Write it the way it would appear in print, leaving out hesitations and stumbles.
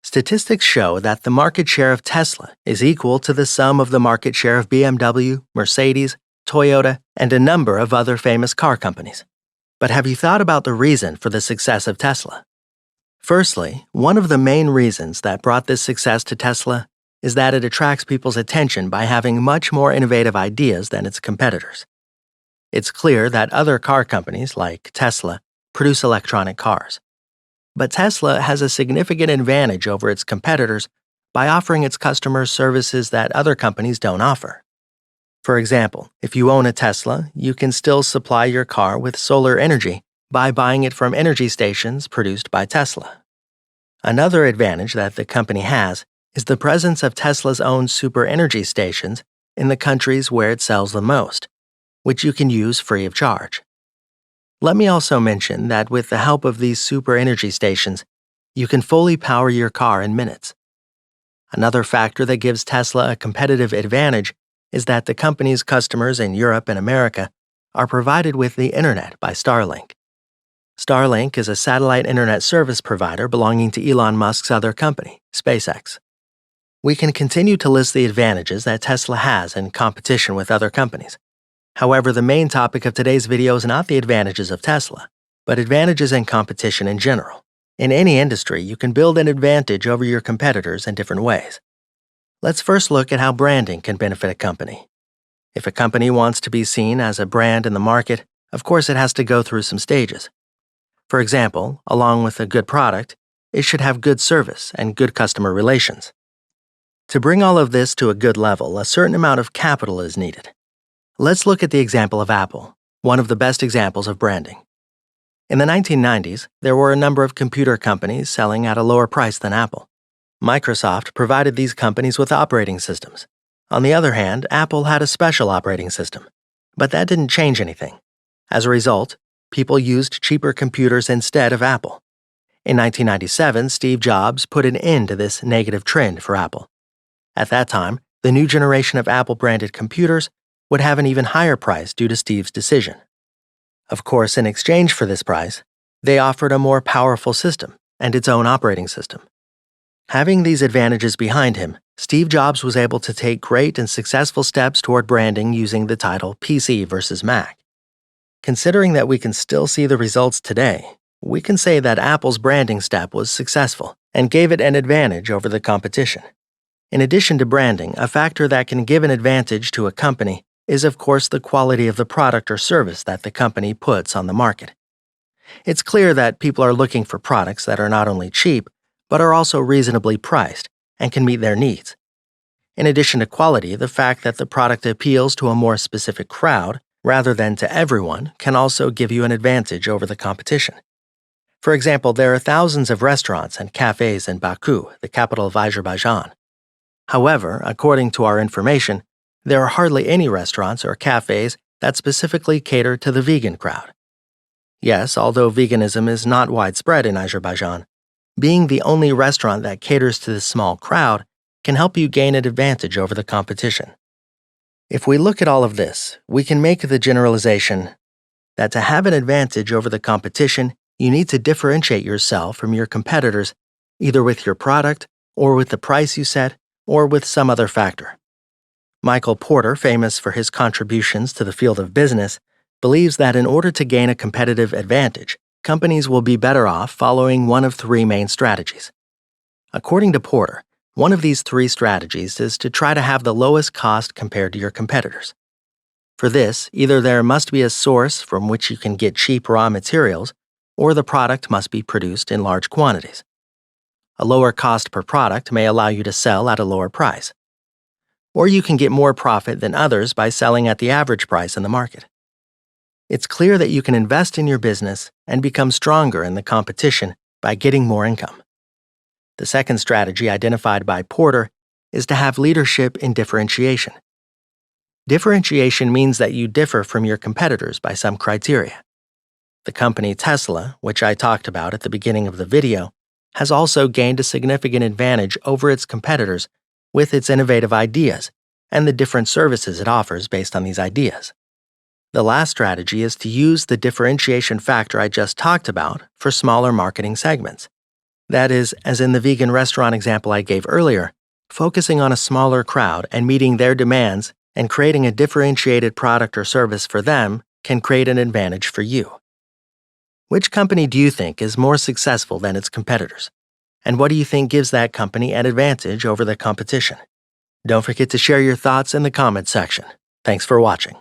Statistics show that the market share of Tesla is equal to the sum of the market share of BMW, Mercedes, Toyota, and a number of other famous car companies. But have you thought about the reason for the success of Tesla? Firstly, one of the main reasons that brought this success to Tesla is that it attracts people's attention by having much more innovative ideas than its competitors. It's clear that other car companies, like Tesla, produce electronic cars. But Tesla has a significant advantage over its competitors by offering its customers services that other companies don't offer. For example, if you own a Tesla, you can still supply your car with solar energy by buying it from energy stations produced by Tesla. Another advantage that the company has is the presence of Tesla's own super energy stations in the countries where it sells the most, which you can use free of charge. Let me also mention that with the help of these super energy stations, you can fully power your car in minutes. Another factor that gives Tesla a competitive advantage is that the company's customers in Europe and America are provided with the internet by StarLink. StarLink is a satellite internet service provider belonging to Elon Musk's other company, SpaceX. We can continue to list the advantages that Tesla has in competition with other companies. However, the main topic of today's video is not the advantages of Tesla, but advantages in competition in general. In any industry, you can build an advantage over your competitors in different ways. Let's first look at how branding can benefit a company. If a company wants to be seen as a brand in the market, of course it has to go through some stages. For example, along with a good product, it should have good service and good customer relations. To bring all of this to a good level, a certain amount of capital is needed. Let's look at the example of Apple, one of the best examples of branding. In the 1990s, there were a number of computer companies selling at a lower price than Apple. Microsoft provided these companies with operating systems. On the other hand, Apple had a special operating system. But that didn't change anything. As a result, people used cheaper computers instead of Apple. In 1997, Steve Jobs put an end to this negative trend for Apple. At that time, the new generation of Apple-branded computers would have an even higher price due to Steve's decision. Of course, in exchange for this price, they offered a more powerful system and its own operating system. Having these advantages behind him, Steve Jobs was able to take great and successful steps toward branding using the title PC versus Mac. Considering that we can still see the results today, we can say that Apple's branding step was successful and gave it an advantage over the competition. In addition to branding, a factor that can give an advantage to a company is, of course, the quality of the product or service that the company puts on the market. It's clear that people are looking for products that are not only cheap, but are also reasonably priced and can meet their needs. In addition to quality, the fact that the product appeals to a more specific crowd rather than to everyone can also give you an advantage over the competition. For example, there are thousands of restaurants and cafes in Baku, the capital of Azerbaijan. However, according to our information, there are hardly any restaurants or cafes that specifically cater to the vegan crowd. Yes, although veganism is not widespread in Azerbaijan, being the only restaurant that caters to this small crowd can help you gain an advantage over the competition. If we look at all of this, we can make the generalization that to have an advantage over the competition, you need to differentiate yourself from your competitors either with your product or with the price you set or with some other factor. Michael Porter, famous for his contributions to the field of business, believes that in order to gain a competitive advantage, companies will be better off following one of three main strategies. According to Porter, one of these three strategies is to try to have the lowest cost compared to your competitors. For this, either there must be a source from which you can get cheap raw materials, or the product must be produced in large quantities. A lower cost per product may allow you to sell at a lower price. Or you can get more profit than others by selling at the average price in the market. It's clear that you can invest in your business and become stronger in the competition by getting more income. The second strategy identified by Porter is to have leadership in differentiation. Differentiation means that you differ from your competitors by some criteria. The company Tesla, which I talked about at the beginning of the video, has also gained a significant advantage over its competitors with its innovative ideas and the different services it offers based on these ideas. The last strategy is to use the differentiation factor I just talked about for smaller marketing segments. That is, as in the vegan restaurant example I gave earlier, focusing on a smaller crowd and meeting their demands and creating a differentiated product or service for them can create an advantage for you. Which company do you think is more successful than its competitors? And what do you think gives that company an advantage over the competition? Don't forget to share your thoughts in the comments section. Thanks for watching.